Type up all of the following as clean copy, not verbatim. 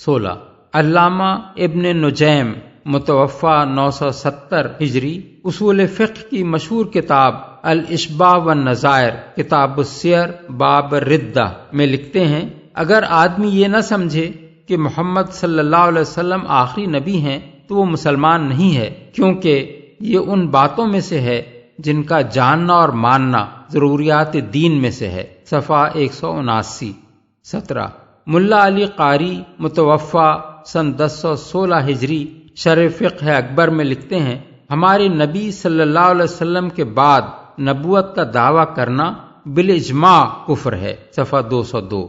16۔ علامہ ابن نجیم متوفا 970 ہجری اصول فقہ کی مشہور کتاب الاشباع والنظائر کتاب السیر باب الردہ میں لکھتے ہیں، اگر آدمی یہ نہ سمجھے کہ محمد صلی اللہ علیہ وسلم آخری نبی ہیں تو وہ مسلمان نہیں ہے، کیونکہ یہ ان باتوں میں سے ہے جن کا جاننا اور ماننا ضروریات دین میں سے ہے۔ صفحہ 179۔ 17۔ ملا علی قاری متوفا سن 1016 ہجری شرح فقہ اکبر میں لکھتے ہیں، ہمارے نبی صلی اللہ علیہ وسلم کے بعد نبوت کا دعویٰ کرنا بالاجماع کفر ہے۔ صفحہ 202۔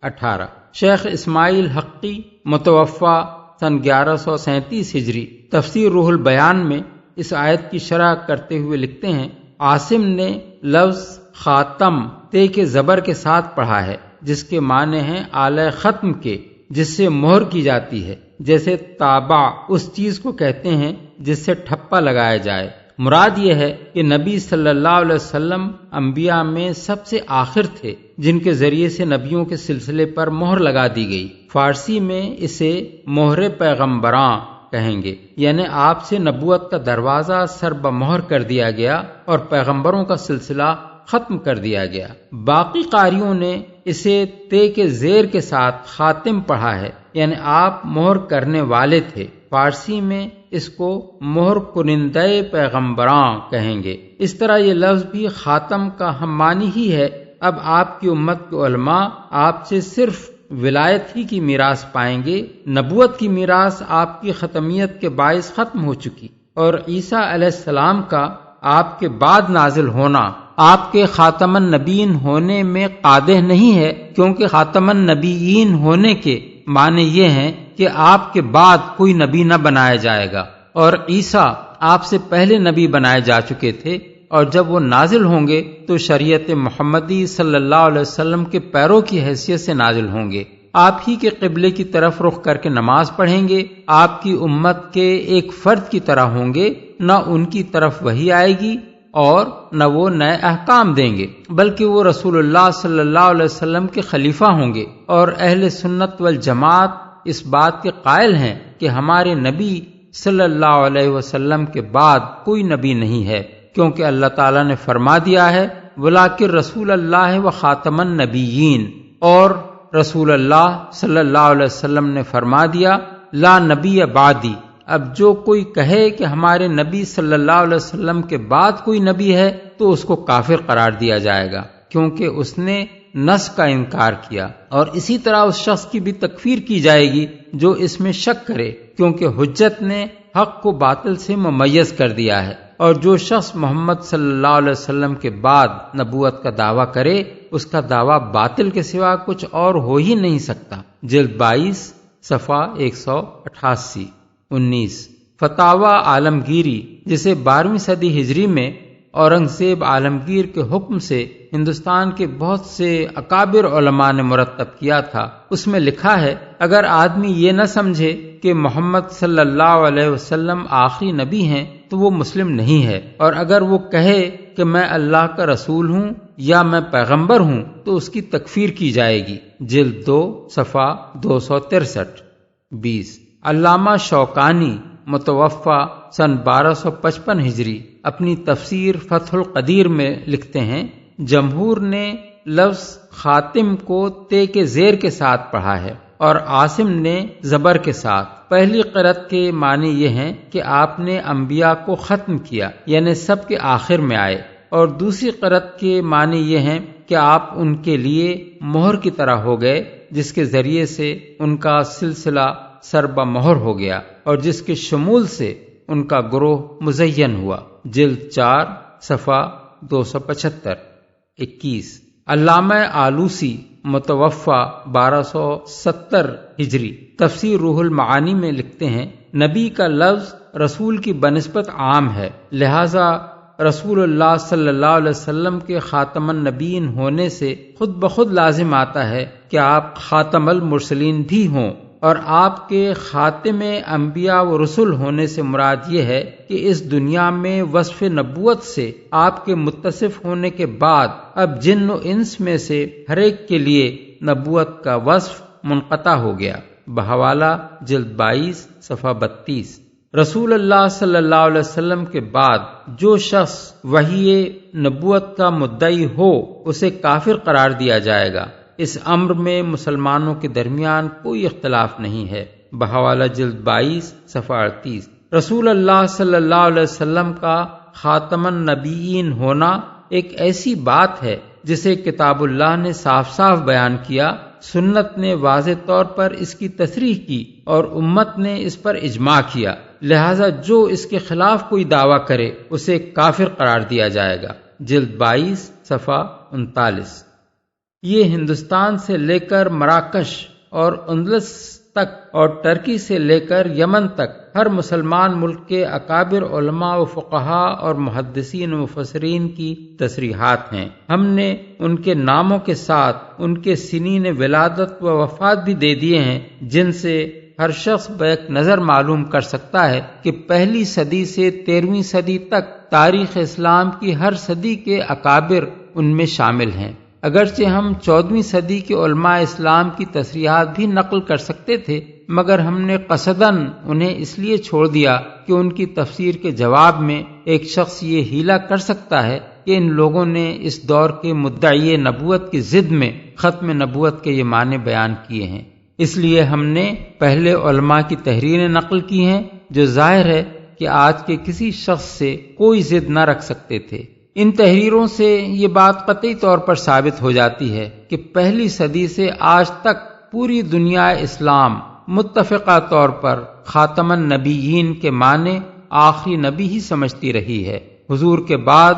18۔ شیخ اسماعیل حقی متوفا سن 1137 ہجری تفسیر روح البیان میں اس آیت کی شرح کرتے ہوئے لکھتے ہیں، عاصم نے لفظ خاتم تے کے زبر کے ساتھ پڑھا ہے، جس کے معنی ہیں آلہ ختم کے، جس سے مہر کی جاتی ہے، جیسے تابع اس چیز کو کہتے ہیں جس سے ٹھپا لگایا جائے۔ مراد یہ ہے کہ نبی صلی اللہ علیہ وسلم انبیاء میں سب سے آخر تھے جن کے ذریعے سے نبیوں کے سلسلے پر مہر لگا دی گئی۔ فارسی میں اسے مہر پیغمبراں کہیں گے، یعنی آپ سے نبوت کا دروازہ سر بمہر کر دیا گیا اور پیغمبروں کا سلسلہ ختم کر دیا گیا۔ باقی قاریوں نے اسے تے کے زیر کے ساتھ خاتم پڑھا ہے، یعنی آپ مہر کرنے والے تھے۔ فارسی میں اس کو مہر کنندہ پیغمبراں کہیں گے۔ اس طرح یہ لفظ بھی خاتم کا ہم معنی ہی ہے۔ اب آپ کی امت کے علماء آپ سے صرف ولایت ہی کی میراث پائیں گے، نبوت کی میراث آپ کی ختمیت کے باعث ختم ہو چکی، اور عیسیٰ علیہ السلام کا آپ کے بعد نازل ہونا آپ کے خاتم النبیین ہونے میں قادح نہیں ہے، کیونکہ خاتم النبیین ہونے کے معنی یہ ہیں کہ آپ کے بعد کوئی نبی نہ بنایا جائے گا، اور عیسیٰ آپ سے پہلے نبی بنائے جا چکے تھے، اور جب وہ نازل ہوں گے تو شریعت محمدی صلی اللہ علیہ وسلم کے پیروں کی حیثیت سے نازل ہوں گے۔ آپ ہی کے قبلے کی طرف رخ کر کے نماز پڑھیں گے، آپ کی امت کے ایک فرد کی طرح ہوں گے، نہ ان کی طرف وحی آئے گی اور نہ وہ نئے احکام دیں گے، بلکہ وہ رسول اللہ صلی اللہ علیہ وسلم کے خلیفہ ہوں گے۔ اور اہل سنت والجماعت اس بات کے قائل ہیں کہ ہمارے نبی صلی اللہ علیہ وسلم کے بعد کوئی نبی نہیں ہے، کیونکہ اللہ تعالیٰ نے فرما دیا ہے وَلَٰكِن رسول اللہ و خاتم النبیین، اور رسول اللہ صلی اللہ علیہ وسلم نے فرما دیا لا نبی بعدی۔ اب جو کوئی کہے کہ ہمارے نبی صلی اللہ علیہ وسلم کے بعد کوئی نبی ہے تو اس کو کافر قرار دیا جائے گا، کیونکہ اس نے نص کا انکار کیا، اور اسی طرح اس شخص کی بھی تکفیر کی جائے گی جو اس میں شک کرے، کیونکہ حجت نے حق کو باطل سے ممیز کر دیا ہے، اور جو شخص محمد صلی اللہ علیہ وسلم کے بعد نبوت کا دعویٰ کرے اس کا دعویٰ باطل کے سوا کچھ اور ہو ہی نہیں سکتا۔ جلد 22 صفحہ 188۔ 19۔ فتاوی عالمگیری، جسے 12ویں صدی ہجری میں اورنگزیب عالمگیر کے حکم سے ہندوستان کے بہت سے اکابر علماء نے مرتب کیا تھا، اس میں لکھا ہے اگر آدمی یہ نہ سمجھے کہ محمد صلی اللہ علیہ وسلم آخری نبی ہیں تو وہ مسلم نہیں ہے، اور اگر وہ کہے کہ میں اللہ کا رسول ہوں یا میں پیغمبر ہوں تو اس کی تکفیر کی جائے گی۔ جلد 2 صفحہ 263۔ 20۔ علامہ شوکانی متوفا سن 1255 ہجری اپنی تفسیر فتح القدیر میں لکھتے ہیں، جمہور نے لفظ خاتم کو تے کے زیر کے ساتھ پڑھا ہے اور عاصم نے زبر کے ساتھ۔ پہلی قرأت کے معنی یہ ہیں کہ آپ نے انبیاء کو ختم کیا، یعنی سب کے آخر میں آئے، اور دوسری قرأت کے معنی یہ ہیں کہ آپ ان کے لیے مہر کی طرح ہو گئے، جس کے ذریعے سے ان کا سلسلہ سر بمہر ہو گیا اور جس کے شمول سے ان کا گروہ مزین ہوا۔ جلد 4 صفحہ 275۔ 21۔ علامہ آلوسی متوفا 1270 ہجری تفسیر روح المعانی میں لکھتے ہیں، نبی کا لفظ رسول کی بنسبت عام ہے، لہذا رسول اللہ صلی اللہ علیہ وسلم کے خاتم النبیین ہونے سے خود بخود لازم آتا ہے کہ آپ خاتم المرسلین بھی ہوں، اور آپ کے خاتم انبیاء و رسل ہونے سے مراد یہ ہے کہ اس دنیا میں وصف نبوت سے آپ کے متصف ہونے کے بعد اب جن و انس میں سے ہر ایک کے لیے نبوت کا وصف منقطع ہو گیا۔ بحوالہ جلد 22 صفحہ 32۔ رسول اللہ صلی اللہ علیہ وسلم کے بعد جو شخص وحی نبوت کا مدعی ہو اسے کافر قرار دیا جائے گا۔ اس امر میں مسلمانوں کے درمیان کوئی اختلاف نہیں ہے۔ بحوالہ جلد 22 صفحہ 38۔ رسول اللہ صلی اللہ علیہ وسلم کا خاتم النبیین ہونا ایک ایسی بات ہے جسے کتاب اللہ نے صاف صاف بیان کیا، سنت نے واضح طور پر اس کی تصریح کی اور امت نے اس پر اجماع کیا، لہذا جو اس کے خلاف کوئی دعویٰ کرے اسے کافر قرار دیا جائے گا۔ جلد 22 صفحہ 39۔ یہ ہندوستان سے لے کر مراکش اور اندلس تک اور ٹرکی سے لے کر یمن تک ہر مسلمان ملک کے اکابر علماء و فقہاء اور محدثین و مفسرین کی تصریحات ہیں۔ ہم نے ان کے ناموں کے ساتھ ان کے سنین ولادت و وفات بھی دے دیے ہیں، جن سے ہر شخص بیک نظر معلوم کر سکتا ہے کہ پہلی صدی سے 13ویں صدی تک تاریخ اسلام کی ہر صدی کے اکابر ان میں شامل ہیں۔ اگرچہ ہم 14ویں صدی کے علماء اسلام کی تصریحات بھی نقل کر سکتے تھے، مگر ہم نے قصداً انہیں اس لیے چھوڑ دیا کہ ان کی تفسیر کے جواب میں ایک شخص یہ حیلہ کر سکتا ہے کہ ان لوگوں نے اس دور کے مدعی نبوت کی ضد میں ختم نبوت کے یہ معنی بیان کیے ہیں۔ اس لیے ہم نے پہلے علماء کی تحریریں نقل کی ہیں جو ظاہر ہے کہ آج کے کسی شخص سے کوئی ضد نہ رکھ سکتے تھے۔ ان تحریروں سے یہ بات قطعی طور پر ثابت ہو جاتی ہے کہ پہلی صدی سے آج تک پوری دنیا اسلام متفقہ طور پر خاتم النبیین کے معنی آخری نبی ہی سمجھتی رہی ہے۔ حضور کے بعد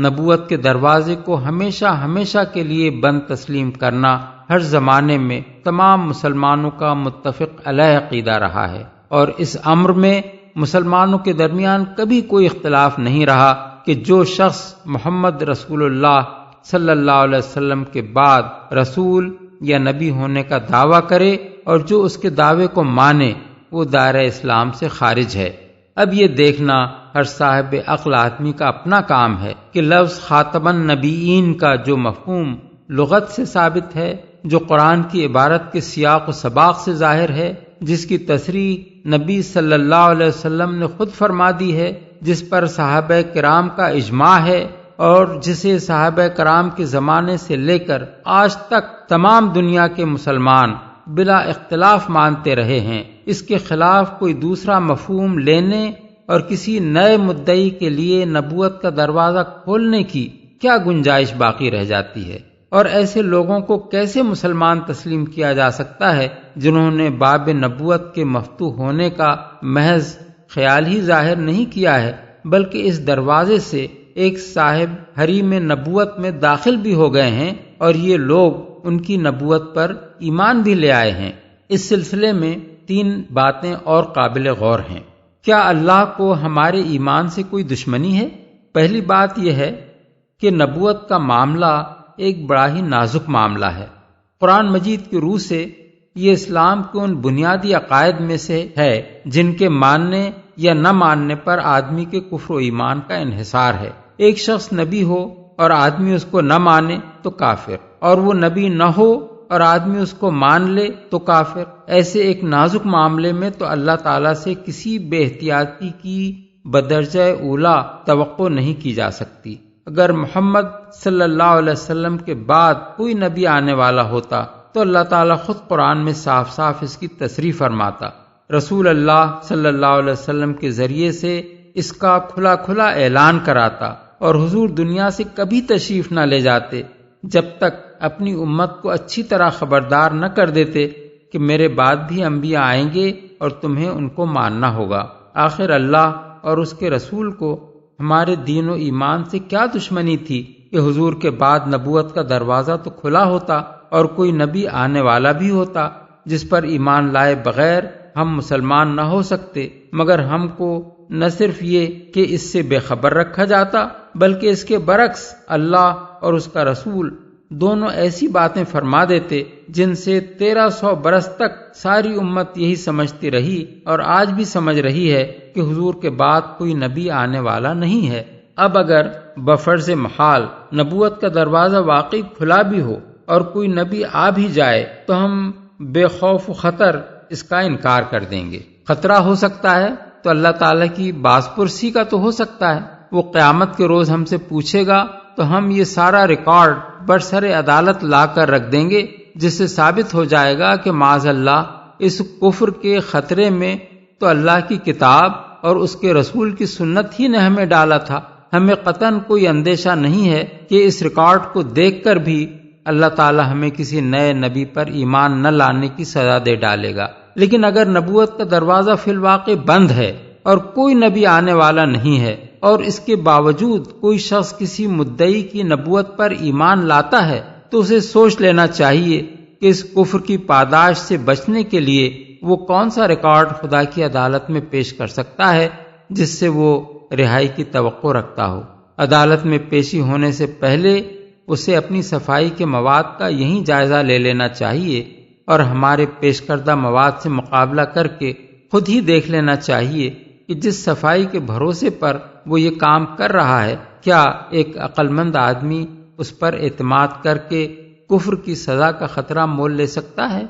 نبوت کے دروازے کو ہمیشہ ہمیشہ کے لیے بند تسلیم کرنا ہر زمانے میں تمام مسلمانوں کا متفق علیہ عقیدہ رہا ہے، اور اس امر میں مسلمانوں کے درمیان کبھی کوئی اختلاف نہیں رہا کہ جو شخص محمد رسول اللہ صلی اللہ علیہ وسلم کے بعد رسول یا نبی ہونے کا دعویٰ کرے اور جو اس کے دعوے کو مانے وہ دائرہ اسلام سے خارج ہے۔ اب یہ دیکھنا ہر صاحب عقل آدمی کا اپنا کام ہے کہ لفظ خاتم النبیین کا جو مفہوم لغت سے ثابت ہے، جو قرآن کی عبارت کے سیاق و سباق سے ظاہر ہے، جس کی تصریح نبی صلی اللہ علیہ وسلم نے خود فرما دی ہے، جس پر صحابہ کرام کا اجماع ہے اور جسے صحابہ کرام کے زمانے سے لے کر آج تک تمام دنیا کے مسلمان بلا اختلاف مانتے رہے ہیں، اس کے خلاف کوئی دوسرا مفہوم لینے اور کسی نئے مدعی کے لیے نبوت کا دروازہ کھولنے کی کیا گنجائش باقی رہ جاتی ہے؟ اور ایسے لوگوں کو کیسے مسلمان تسلیم کیا جا سکتا ہے جنہوں نے باب نبوت کے مفتوح ہونے کا محض خیال ہی ظاہر نہیں کیا ہے، بلکہ اس دروازے سے ایک صاحب حریم نبوت میں داخل بھی ہو گئے ہیں اور یہ لوگ ان کی نبوت پر ایمان بھی لے آئے ہیں۔ اس سلسلے میں 3 باتیں اور قابل غور ہیں۔ کیا اللہ کو ہمارے ایمان سے کوئی دشمنی ہے؟ پہلی بات یہ ہے کہ نبوت کا معاملہ ایک بڑا ہی نازک معاملہ ہے۔ قرآن مجید کی روح سے یہ اسلام کے ان بنیادی عقائد میں سے ہے جن کے ماننے یا نہ ماننے پر آدمی کے کفر و ایمان کا انحصار ہے۔ ایک شخص نبی ہو اور آدمی اس کو نہ مانے تو کافر، اور وہ نبی نہ ہو اور آدمی اس کو مان لے تو کافر۔ ایسے ایک نازک معاملے میں تو اللہ تعالیٰ سے کسی بے احتیاطی کی بدرجہ اولا توقع نہیں کی جا سکتی۔ اگر محمد صلی اللہ علیہ وسلم کے بعد کوئی نبی آنے والا ہوتا تو اللہ تعالیٰ خود قرآن میں صاف صاف اس کی تصریح فرماتا، رسول اللہ صلی اللہ علیہ وسلم کے ذریعے سے اس کا کھلا کھلا اعلان کراتا، اور حضور دنیا سے کبھی تشریف نہ لے جاتے جب تک اپنی امت کو اچھی طرح خبردار نہ کر دیتے کہ میرے بعد بھی انبیاء آئیں گے اور تمہیں ان کو ماننا ہوگا۔ آخر اللہ اور اس کے رسول کو ہمارے دین و ایمان سے کیا دشمنی تھی کہ حضور کے بعد نبوت کا دروازہ تو کھلا ہوتا اور کوئی نبی آنے والا بھی ہوتا جس پر ایمان لائے بغیر ہم مسلمان نہ ہو سکتے، مگر ہم کو نہ صرف یہ کہ اس سے بے خبر رکھا جاتا بلکہ اس کے برعکس اللہ اور اس کا رسول دونوں ایسی باتیں فرما دیتے جن سے 1300 برس تک ساری امت یہی سمجھتی رہی اور آج بھی سمجھ رہی ہے کہ حضور کے بعد کوئی نبی آنے والا نہیں ہے۔ اب اگر بفرض محال نبوت کا دروازہ واقعی کھلا بھی ہو اور کوئی نبی آ بھی جائے تو ہم بے خوف و خطر اس کا انکار کر دیں گے۔ خطرہ ہو سکتا ہے تو اللہ تعالیٰ کی باز پرسی کا تو ہو سکتا ہے، وہ قیامت کے روز ہم سے پوچھے گا تو ہم یہ سارا ریکارڈ برسر عدالت لا کر رکھ دیں گے، جس سے ثابت ہو جائے گا کہ معاذ اللہ اس کفر کے خطرے میں تو اللہ کی کتاب اور اس کے رسول کی سنت ہی نے ہمیں ڈالا تھا۔ ہمیں قطعاً کوئی اندیشہ نہیں ہے کہ اس ریکارڈ کو دیکھ کر بھی اللہ تعالی ہمیں کسی نئے نبی پر ایمان نہ لانے کی سزا دے ڈالے گا۔ لیکن اگر نبوت کا دروازہ فی الواقع بند ہے اور کوئی نبی آنے والا نہیں ہے، اور اس کے باوجود کوئی شخص کسی مدعی کی نبوت پر ایمان لاتا ہے، تو اسے سوچ لینا چاہیے کہ اس کفر کی پاداش سے بچنے کے لیے وہ کون سا ریکارڈ خدا کی عدالت میں پیش کر سکتا ہے جس سے وہ رہائی کی توقع رکھتا ہو۔ عدالت میں پیشی ہونے سے پہلے اسے اپنی صفائی کے مواد کا یہیں جائزہ لے لینا چاہیے اور ہمارے پیش کردہ مواد سے مقابلہ کر کے خود ہی دیکھ لینا چاہیے کہ جس صفائی کے بھروسے پر وہ یہ کام کر رہا ہے، کیا ایک عقل مند آدمی اس پر اعتماد کر کے کفر کی سزا کا خطرہ مول لے سکتا ہے؟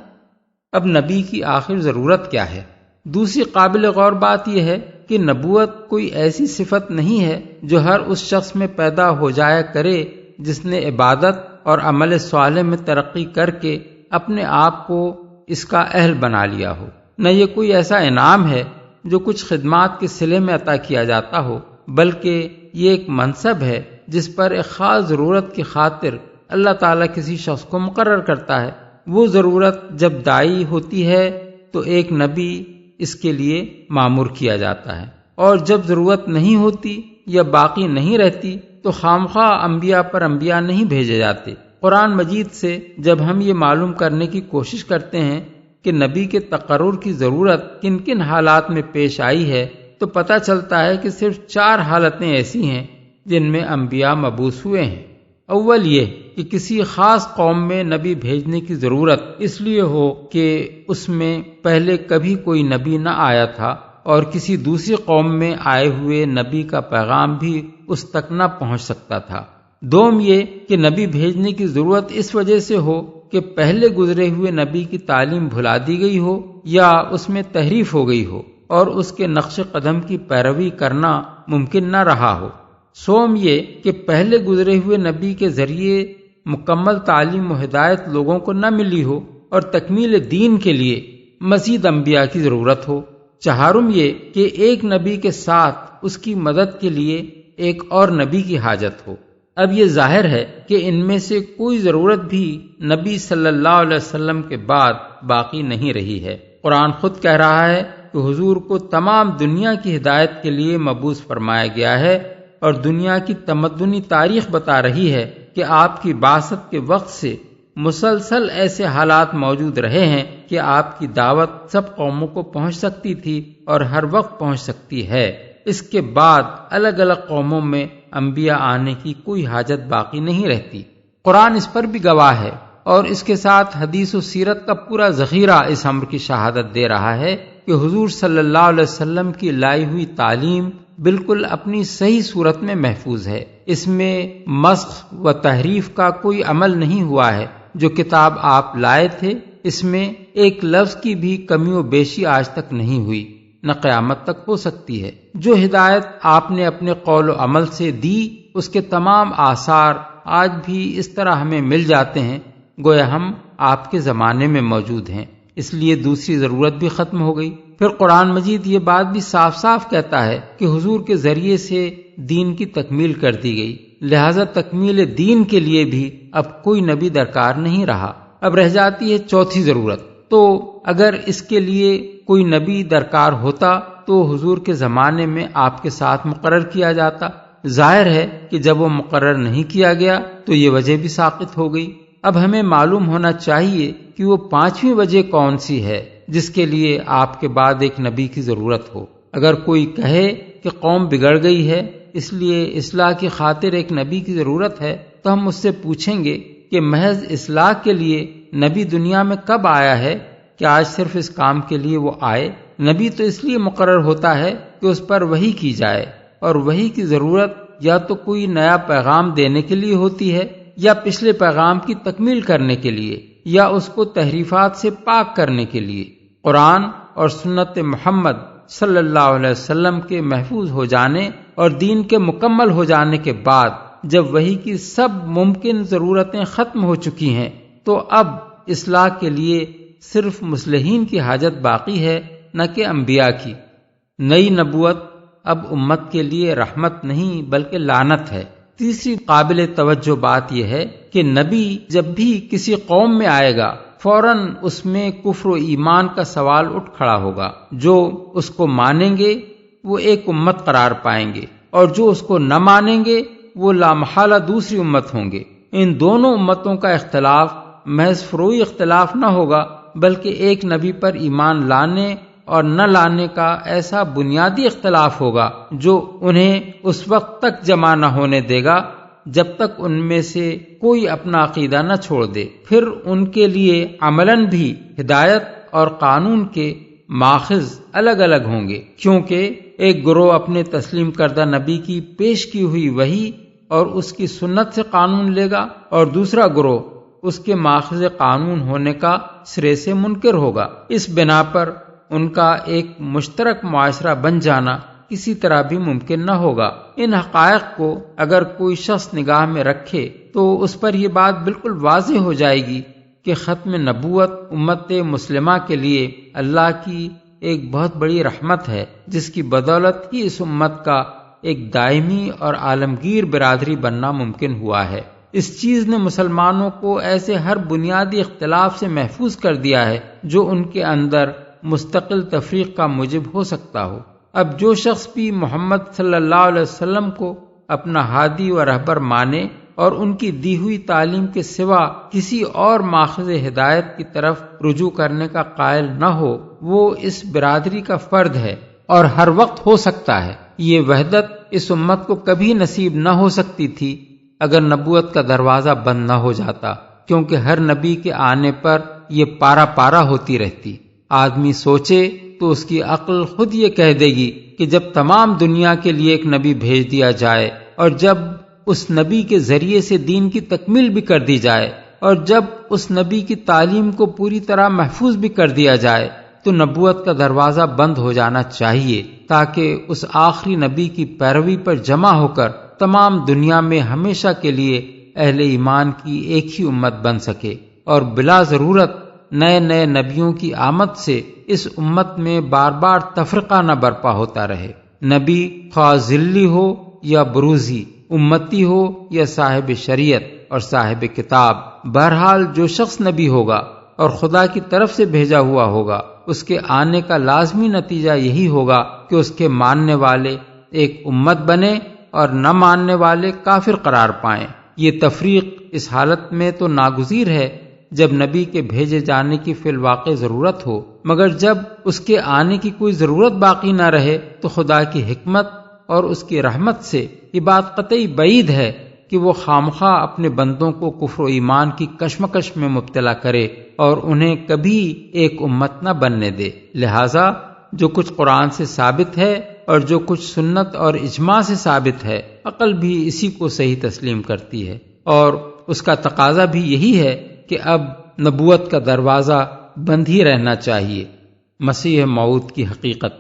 اب نبی کی آخر ضرورت کیا ہے؟ دوسری قابل غور بات یہ ہے کہ نبوت کوئی ایسی صفت نہیں ہے جو ہر اس شخص میں پیدا ہو جایا کرے جس نے عبادت اور عمل صالح میں ترقی کر کے اپنے آپ کو اس کا اہل بنا لیا ہو۔ نہ یہ کوئی ایسا انعام ہے جو کچھ خدمات کے صلے میں عطا کیا جاتا ہو، بلکہ یہ ایک منصب ہے جس پر ایک خاص ضرورت کی خاطر اللہ تعالیٰ کسی شخص کو مقرر کرتا ہے۔ وہ ضرورت جب دائی ہوتی ہے تو ایک نبی اس کے لیے مامور کیا جاتا ہے، اور جب ضرورت نہیں ہوتی یا باقی نہیں رہتی تو خامخواہ انبیاء پر انبیاء نہیں بھیجے جاتے۔ قرآن مجید سے جب ہم یہ معلوم کرنے کی کوشش کرتے ہیں کہ نبی کے تقرر کی ضرورت کن کن حالات میں پیش آئی ہے تو پتہ چلتا ہے کہ صرف 4 حالتیں ایسی ہیں جن میں انبیاء مبعوث ہوئے ہیں۔ اول یہ کہ کسی خاص قوم میں نبی بھیجنے کی ضرورت اس لیے ہو کہ اس میں پہلے کبھی کوئی نبی نہ آیا تھا اور کسی دوسری قوم میں آئے ہوئے نبی کا پیغام بھی اس تک نہ پہنچ سکتا تھا۔ دوم یہ کہ نبی بھیجنے کی ضرورت اس وجہ سے ہو کہ پہلے گزرے ہوئے نبی کی تعلیم بھلا دی گئی ہو یا اس میں تحریف ہو گئی ہو اور اس کے نقش قدم کی پیروی کرنا ممکن نہ رہا ہو۔ سوم یہ کہ پہلے گزرے ہوئے نبی کے ذریعے مکمل تعلیم و ہدایت لوگوں کو نہ ملی ہو اور تکمیل دین کے لیے مزید انبیاء کی ضرورت ہو۔ چہارم یہ کہ ایک نبی کے ساتھ اس کی مدد کے لیے ایک اور نبی کی حاجت ہو۔ اب یہ ظاہر ہے کہ ان میں سے کوئی ضرورت بھی نبی صلی اللہ علیہ وسلم کے بعد باقی نہیں رہی ہے۔ قرآن خود کہہ رہا ہے کہ حضور کو تمام دنیا کی ہدایت کے لیے مبعوث فرمایا گیا ہے، اور دنیا کی تمدنی تاریخ بتا رہی ہے کہ آپ کی بعثت کے وقت سے مسلسل ایسے حالات موجود رہے ہیں کہ آپ کی دعوت سب قوموں کو پہنچ سکتی تھی اور ہر وقت پہنچ سکتی ہے۔ اس کے بعد الگ الگ قوموں میں انبیاء آنے کی کوئی حاجت باقی نہیں رہتی۔ قرآن اس پر بھی گواہ ہے، اور اس کے ساتھ حدیث و سیرت کا پورا ذخیرہ اس امر کی شہادت دے رہا ہے کہ حضور صلی اللہ علیہ وسلم کی لائی ہوئی تعلیم بالکل اپنی صحیح صورت میں محفوظ ہے۔ اس میں مسخ و تحریف کا کوئی عمل نہیں ہوا ہے۔ جو کتاب آپ لائے تھے اس میں ایک لفظ کی بھی کمی و بیشی آج تک نہیں ہوئی، نہ قیامت تک ہو سکتی ہے۔ جو ہدایت آپ نے اپنے قول و عمل سے دی اس کے تمام آثار آج بھی اس طرح ہمیں مل جاتے ہیں گویا ہم آپ کے زمانے میں موجود ہیں۔ اس لیے دوسری ضرورت بھی ختم ہو گئی۔ پھر قرآن مجید یہ بات بھی صاف صاف کہتا ہے کہ حضور کے ذریعے سے دین کی تکمیل کر دی گئی، لہذا تکمیل دین کے لیے بھی اب کوئی نبی درکار نہیں رہا۔ اب رہ جاتی ہے چوتھی ضرورت۔ تو اگر اس کے لیے کوئی نبی درکار ہوتا تو حضور کے زمانے میں آپ کے ساتھ مقرر کیا جاتا۔ ظاہر ہے کہ جب وہ مقرر نہیں کیا گیا تو یہ وجہ بھی ساقط ہو گئی۔ اب ہمیں معلوم ہونا چاہیے کہ وہ 5ویں وجہ کون سی ہے جس کے لیے آپ کے بعد ایک نبی کی ضرورت ہو۔ اگر کوئی کہے کہ قوم بگڑ گئی ہے اس لیے اصلاح کی خاطر ایک نبی کی ضرورت ہے تو ہم اس سے پوچھیں گے کہ محض اصلاح کے لیے نبی دنیا میں کب آیا ہے کہ آج صرف اس کام کے لیے وہ آئے؟ نبی تو اس لیے مقرر ہوتا ہے کہ اس پر وحی کی جائے، اور وحی کی ضرورت یا تو کوئی نیا پیغام دینے کے لیے ہوتی ہے یا پچھلے پیغام کی تکمیل کرنے کے لیے یا اس کو تحریفات سے پاک کرنے کے لیے۔ قرآن اور سنت محمد صلی اللہ علیہ وسلم کے محفوظ ہو جانے اور دین کے مکمل ہو جانے کے بعد جب وحی کی سب ممکن ضرورتیں ختم ہو چکی ہیں تو اب اصلاح کے لیے صرف مصلحین کی حاجت باقی ہے، نہ کہ انبیاء کی۔ نئی نبوت اب امت کے لیے رحمت نہیں بلکہ لعنت ہے۔ تیسری قابل توجہ بات یہ ہے کہ نبی جب بھی کسی قوم میں آئے گا فوراً اس میں کفر و ایمان کا سوال اٹھ کھڑا ہوگا۔ جو اس کو مانیں گے وہ ایک امت قرار پائیں گے، اور جو اس کو نہ مانیں گے وہ لامحالہ دوسری امت ہوں گے۔ ان دونوں امتوں کا اختلاف محض فروعی اختلاف نہ ہوگا بلکہ ایک نبی پر ایمان لانے اور نہ لانے کا ایسا بنیادی اختلاف ہوگا جو انہیں اس وقت تک جمع نہ ہونے دے گا جب تک ان میں سے کوئی اپنا عقیدہ نہ چھوڑ دے۔ پھر ان کے لیے عملاً بھی ہدایت اور قانون کے ماخذ الگ الگ ہوں گے، کیونکہ ایک گروہ اپنے تسلیم کردہ نبی کی پیش کی ہوئی وحی اور اس کی سنت سے قانون لے گا، اور دوسرا گروہ اس کے ماخذ قانون ہونے کا سرے سے منکر ہوگا۔ اس بنا پر ان کا ایک مشترک معاشرہ بن جانا کسی طرح بھی ممکن نہ ہوگا۔ ان حقائق کو اگر کوئی شخص نگاہ میں رکھے تو اس پر یہ بات بالکل واضح ہو جائے گی کہ ختم نبوت امت مسلمہ کے لیے اللہ کی ایک بہت بڑی رحمت ہے، جس کی بدولت ہی اس امت کا ایک دائمی اور عالمگیر برادری بننا ممکن ہوا ہے۔ اس چیز نے مسلمانوں کو ایسے ہر بنیادی اختلاف سے محفوظ کر دیا ہے جو ان کے اندر مستقل تفریق کا موجب ہو سکتا ہو۔ اب جو شخص بھی محمد صلی اللہ علیہ وسلم کو اپنا ہادی و رہبر مانے اور ان کی دی ہوئی تعلیم کے سوا کسی اور ماخذ ہدایت کی طرف رجوع کرنے کا قائل نہ ہو، وہ اس برادری کا فرد ہے اور ہر وقت ہو سکتا ہے۔ یہ وحدت اس امت کو کبھی نصیب نہ ہو سکتی تھی اگر نبوت کا دروازہ بند نہ ہو جاتا، کیونکہ ہر نبی کے آنے پر یہ پارا پارا ہوتی رہتی۔ آدمی سوچے تو اس کی عقل خود یہ کہہ دے گی کہ جب تمام دنیا کے لیے ایک نبی بھیج دیا جائے، اور جب اس نبی کے ذریعے سے دین کی تکمیل بھی کر دی جائے، اور جب اس نبی کی تعلیم کو پوری طرح محفوظ بھی کر دیا جائے، تو نبوت کا دروازہ بند ہو جانا چاہیے تاکہ اس آخری نبی کی پیروی پر جمع ہو کر تمام دنیا میں ہمیشہ کے لیے اہل ایمان کی ایک ہی امت بن سکے، اور بلا ضرورت نئے نئے نبیوں کی آمد سے اس امت میں بار بار تفرقہ نہ برپا ہوتا رہے۔ نبی خواہ ذلی ہو یا بروزی، امتی ہو یا صاحب شریعت اور صاحب کتاب، بہرحال جو شخص نبی ہوگا اور خدا کی طرف سے بھیجا ہوا ہوگا، اس کے آنے کا لازمی نتیجہ یہی ہوگا کہ اس کے ماننے والے ایک امت بنے اور نہ ماننے والے کافر قرار پائیں۔ یہ تفریق اس حالت میں تو ناگزیر ہے جب نبی کے بھیجے جانے کی فی الواقع ضرورت ہو، مگر جب اس کے آنے کی کوئی ضرورت باقی نہ رہے تو خدا کی حکمت اور اس کی رحمت سے یہ بات قطعی بعید ہے کہ وہ خامخواہ اپنے بندوں کو کفر و ایمان کی کشمکش میں مبتلا کرے اور انہیں کبھی ایک امت نہ بننے دے۔ لہذا جو کچھ قرآن سے ثابت ہے اور جو کچھ سنت اور اجماع سے ثابت ہے، عقل بھی اسی کو صحیح تسلیم کرتی ہے، اور اس کا تقاضا بھی یہی ہے کہ اب نبوت کا دروازہ بند ہی رہنا چاہیے۔ مسیح موعود کی حقیقت۔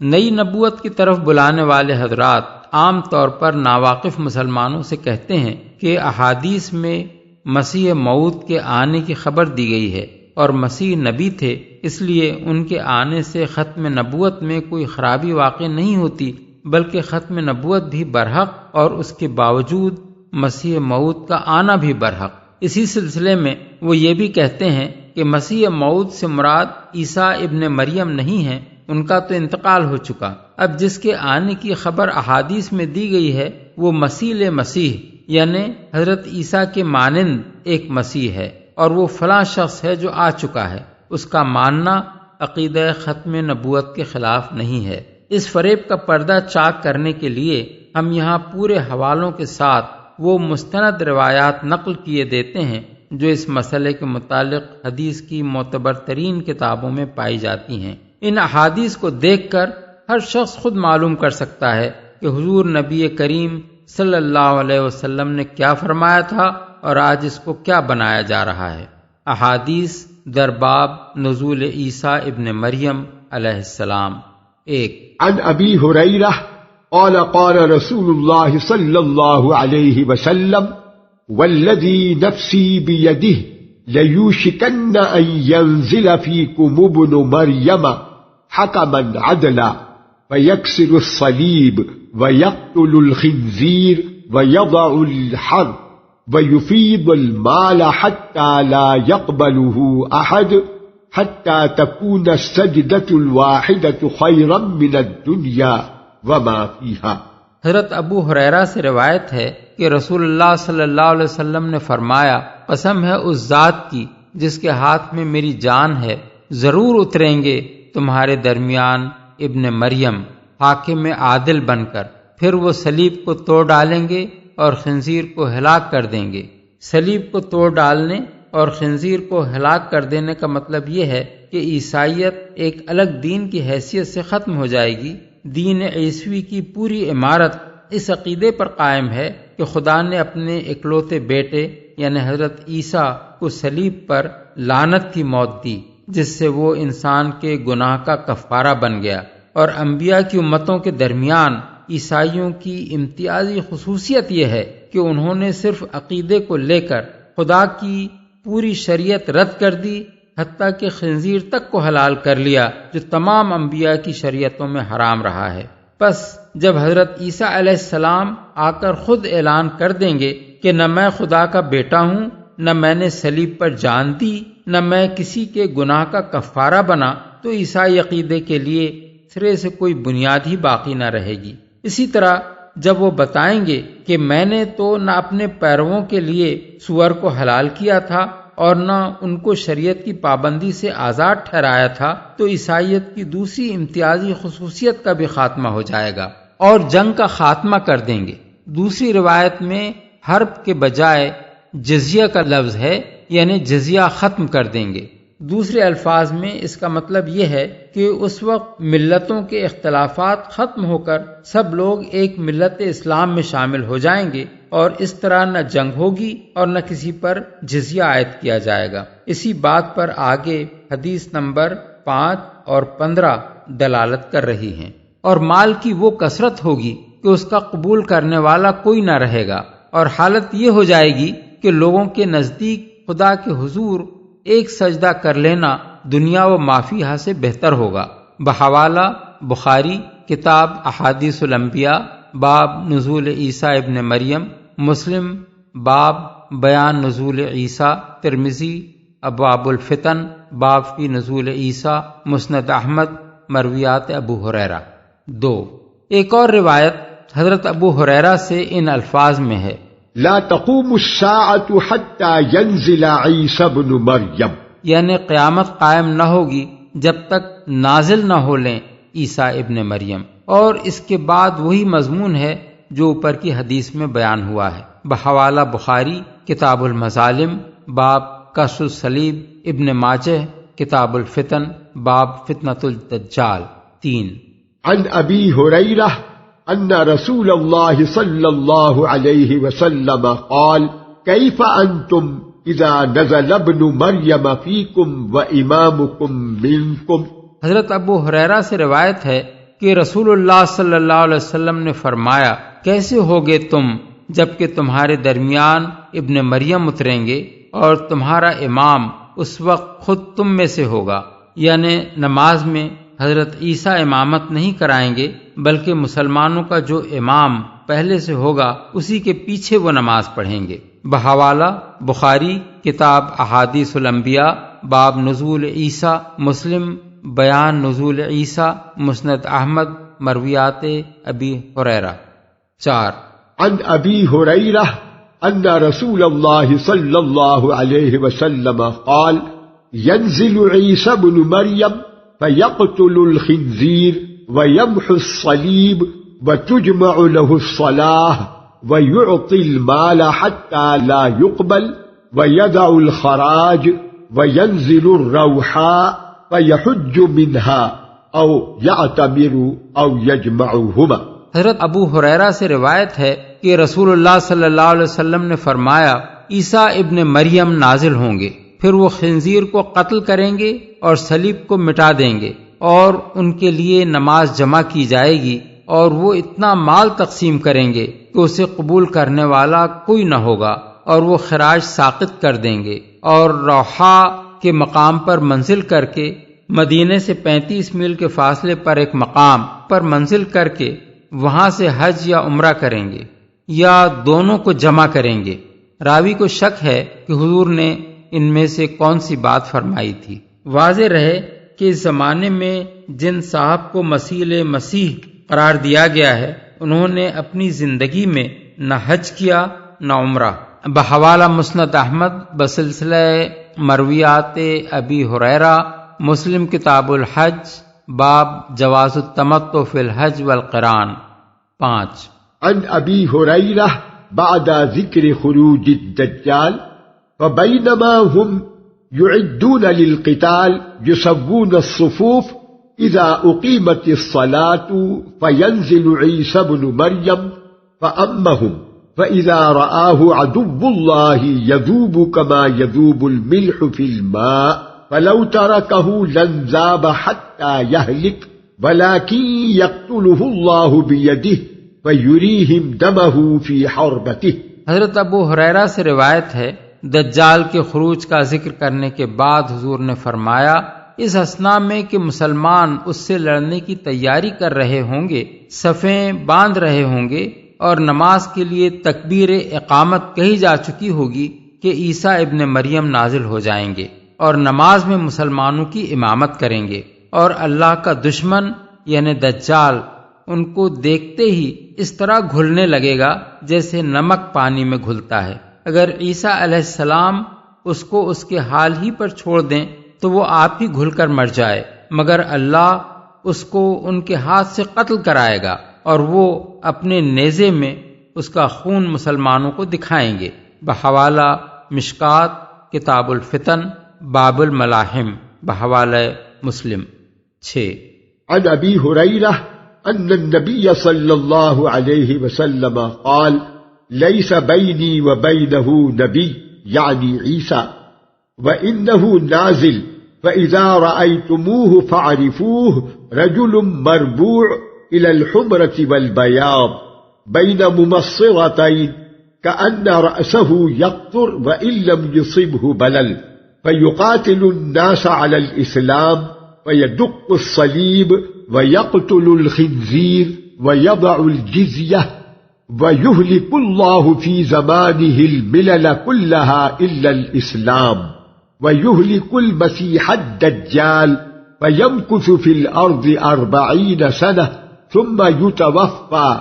نئی نبوت کی طرف بلانے والے حضرات عام طور پر ناواقف مسلمانوں سے کہتے ہیں کہ احادیث میں مسیح موعود کے آنے کی خبر دی گئی ہے، اور مسیح نبی تھے، اس لیے ان کے آنے سے ختم نبوت میں کوئی خرابی واقع نہیں ہوتی، بلکہ ختم نبوت بھی برحق اور اس کے باوجود مسیح موعود کا آنا بھی برحق۔ اسی سلسلے میں وہ یہ بھی کہتے ہیں کہ مسیح موعود سے مراد عیسیٰ ابن مریم نہیں ہے، ان کا تو انتقال ہو چکا۔ اب جس کے آنے کی خبر احادیث میں دی گئی ہے وہ مسیح یعنی حضرت عیسیٰ کے مانند ایک مسیح ہے، اور وہ فلاں شخص ہے جو آ چکا ہے۔ اس کا ماننا عقیدہ ختم نبوت کے خلاف نہیں ہے۔ اس فریب کا پردہ چاک کرنے کے لیے ہم یہاں پورے حوالوں کے ساتھ وہ مستند روایات نقل کیے دیتے ہیں جو اس مسئلے کے متعلق حدیث کی معتبر ترین کتابوں میں پائی جاتی ہیں۔ ان احادیث کو دیکھ کر ہر شخص خود معلوم کر سکتا ہے کہ حضور نبی کریم صلی اللہ علیہ وسلم نے کیا فرمایا تھا اور آج اس کو کیا بنایا جا رہا ہے۔ احادیث در باب نزول عیسیٰ ابن مریم علیہ السلام۔ 1 عن ابی ہریرہ قال قال رسول اللہ صلی اللہ علیہ وسلم والذی نفسی بیدہ لیوشکن ان ینزل فیکم ابن مریم حکما عدلا فیکسر الصلیب ویقتل الخنزیر ویضع الحرب ويفيض المال حتى لا يقبله أحد حتى تكون السجدة الواحدة خيرا من الدنيا وما فيها۔ حضرت ابو ہریرہ سے روایت ہے کہ رسول اللہ صلی اللہ علیہ وسلم نے فرمایا، قسم ہے اس ذات کی جس کے ہاتھ میں میری جان ہے، ضرور اتریں گے تمہارے درمیان ابن مریم حاکم عادل بن کر، پھر وہ صلیب کو توڑ ڈالیں گے اور خنزیر کو ہلاک کر دیں گے۔ صلیب کو توڑ ڈالنے اور خنزیر کو ہلاک کر دینے کا مطلب یہ ہے کہ عیسائیت ایک الگ دین کی حیثیت سے ختم ہو جائے گی۔ دین عیسوی کی پوری عمارت اس عقیدے پر قائم ہے کہ خدا نے اپنے اکلوتے بیٹے یعنی حضرت عیسیٰ کو صلیب پر لعنت کی موت دی، جس سے وہ انسان کے گناہ کا کفارہ بن گیا۔ اور انبیاء کی امتوں کے درمیان عیسائیوں کی امتیازی خصوصیت یہ ہے کہ انہوں نے صرف عقیدے کو لے کر خدا کی پوری شریعت رد کر دی، حتیٰ کہ خنزیر تک کو حلال کر لیا جو تمام انبیاء کی شریعتوں میں حرام رہا ہے۔ پس جب حضرت عیسیٰ علیہ السلام آ کر خود اعلان کر دیں گے کہ نہ میں خدا کا بیٹا ہوں، نہ میں نے صلیب پر جان دی، نہ میں کسی کے گناہ کا کفارہ بنا، تو عیسائی عقیدے کے لیے سرے سے کوئی بنیاد ہی باقی نہ رہے گی۔ اسی طرح جب وہ بتائیں گے کہ میں نے تو نہ اپنے پیرووں کے لیے سور کو حلال کیا تھا اور نہ ان کو شریعت کی پابندی سے آزاد ٹھہرایا تھا، تو عیسائیت کی دوسری امتیازی خصوصیت کا بھی خاتمہ ہو جائے گا اور جنگ کا خاتمہ کر دیں گے۔ دوسری روایت میں حرب کے بجائے جزیہ کا لفظ ہے، یعنی جزیہ ختم کر دیں گے۔ دوسرے الفاظ میں اس کا مطلب یہ ہے کہ اس وقت ملتوں کے اختلافات ختم ہو کر سب لوگ ایک ملت اسلام میں شامل ہو جائیں گے، اور اس طرح نہ جنگ ہوگی اور نہ کسی پر جزیہ عائد کیا جائے گا۔ اسی بات پر آگے حدیث نمبر 5 اور 15 دلالت کر رہی ہیں۔ اور مال کی وہ کثرت ہوگی کہ اس کا قبول کرنے والا کوئی نہ رہے گا، اور حالت یہ ہو جائے گی کہ لوگوں کے نزدیک خدا کے حضور ایک سجدہ کر لینا دنیا و مافیہا سے بہتر ہوگا۔ بحوالہ بخاری کتاب احادیث الانبیاء باب نزول عیسیٰ ابن مریم، مسلم باب بیان نزول عیسیٰ، ترمذی ابواب الفتن باب فی نزول عیسیٰ، مسند احمد مرویات ابو ہریرہ۔ 2 ایک اور روایت حضرت ابو ہریرہ سے ان الفاظ میں ہے، لا تقوم الساعة حتى ينزل عيسى ابن مریم، یعنی قیامت قائم نہ ہوگی جب تک نازل نہ ہو لیں عیسیٰ ابن مریم۔ اور اس کے بعد وہی مضمون ہے جو اوپر کی حدیث میں بیان ہوا ہے۔ بحوالہ بخاری کتاب المظالم باب کسر الصلیب، ابن ماجہ کتاب الفتن باب فتنة الدجال۔ 3 عن ابی ہریرہ ان رسول اللہ صلی اللہ علیہ وسلم قال کیف انتم اذا نزل ابن مریم فیکم وامامکم منکم۔ حضرت ابو ہریرہ سے روایت ہے کہ رسول اللہ صلی اللہ علیہ وسلم نے فرمایا، کیسے ہوگے تم جبکہ تمہارے درمیان ابن مریم اتریں گے اور تمہارا امام اس وقت خود تم میں سے ہوگا، یعنی نماز میں حضرت عیسیٰ امامت نہیں کرائیں گے بلکہ مسلمانوں کا جو امام پہلے سے ہوگا اسی کے پیچھے وہ نماز پڑھیں گے۔ بحوالہ بخاری کتاب احادیث الانبیاء باب نزول عیسیٰ، مسلم بیان نزول عیسیٰ، مسند احمد مرویات ابی ہریرہ۔ 4 عن ابی ہریرہ ان رسول اللہ صلی اللہ علیہ وسلم قال ينزل عیسی بن مریم فيقتل الخنزير ويمحو الصليب وتجمع له الصلاة ويعطي المال حتى لا يقبل ويدع الخراج وينزل الروحاء فيحج منها أو يعتمر أو يجمعهما۔ حضرت ابو ہریرہ سے روایت ہے کہ رسول اللہ صلی اللہ علیہ وسلم نے فرمایا، عیسیٰ ابن مریم نازل ہوں گے، پھر وہ خنزیر کو قتل کریں گے اور صلیب کو مٹا دیں گے، اور ان کے لیے نماز جمع کی جائے گی، اور وہ اتنا مال تقسیم کریں گے کہ اسے قبول کرنے والا کوئی نہ ہوگا، اور وہ خراج ساقط کر دیں گے، اور روحا کے مقام پر منزل کر کے، مدینے سے 35 میل کے فاصلے پر ایک مقام پر منزل کر کے وہاں سے حج یا عمرہ کریں گے، یا دونوں کو جمع کریں گے۔ راوی کو شک ہے کہ حضور نے ان میں سے کون سی بات فرمائی تھی۔ واضح رہے کہ اس زمانے میں جن صاحب کو مسیح قرار دیا گیا ہے، انہوں نے اپنی زندگی میں نہ حج کیا نہ عمرہ۔ بحوالہ مسند احمد بسلسلہ مرویات ابی ہریرہ، مسلم کتاب الحج، باب جواز التمتع فی الحج والقران۔ 5 عن ابی ہریرہ بعد ذکر خروج الدجال فبینما هم يعدون للقتال يسوون الصفوف اذا اقیمت الصلاة فینزل عیسی بن مریم فأمهم فإذا رآه عدو الله يذوب كما يذوب الملح في الماء فلو تركه لانذاب حتى يهلك ولكن يقتله الله بيده فيريهم دمه في حربته۔ حضرت ابو ہریرہ سے روایت ہے، دجال کے خروج کا ذکر کرنے کے بعد حضور نے فرمایا، اس اثناء میں کہ مسلمان اس سے لڑنے کی تیاری کر رہے ہوں گے، صفیں باندھ رہے ہوں گے، اور نماز کے لیے تکبیر اقامت کہی جا چکی ہوگی کہ عیسیٰ ابن مریم نازل ہو جائیں گے اور نماز میں مسلمانوں کی امامت کریں گے، اور اللہ کا دشمن یعنی دجال ان کو دیکھتے ہی اس طرح گھلنے لگے گا جیسے نمک پانی میں گھلتا ہے۔ اگر عیسیٰ علیہ السلام اس کو اس کے حال ہی پر چھوڑ دیں تو وہ آپ ہی گھل کر مر جائے، مگر اللہ اس کو ان کے ہاتھ سے قتل کرائے گا، اور وہ اپنے نیزے میں اس کا خون مسلمانوں کو دکھائیں گے۔ بحوالہ مشکات کتاب الفتن، باب الملاحم، بحوالہ مسلم۔ 6 عن ابی ہریرہ ان النبی صلی اللہ علیہ وسلم قال ليس بيني وبينه نبي يعني عيسى وإنه نازل فإذا رأيتموه فاعرفوه رجل مربوع إلى الحمرة والبياض بين ممصرتين كأن رأسه يقطر وإن لم يصبه بلل فيقاتل الناس على الإسلام ويدق الصليب ويقتل الخنزير ويضع الجزية وَيُهْلِكُ اللَّهُ فِي زَمَانِهِ الْمِلَلَ كُلَّهَا إِلَّا الْإِسْلَامَ وَيُهْلِكُ الْمَسِيحَ الدَّجَّالَ فَيَمْكُثُ فِي الْأَرْضِ 40 سَنَةً ثُمَّ يُتَوَفَّى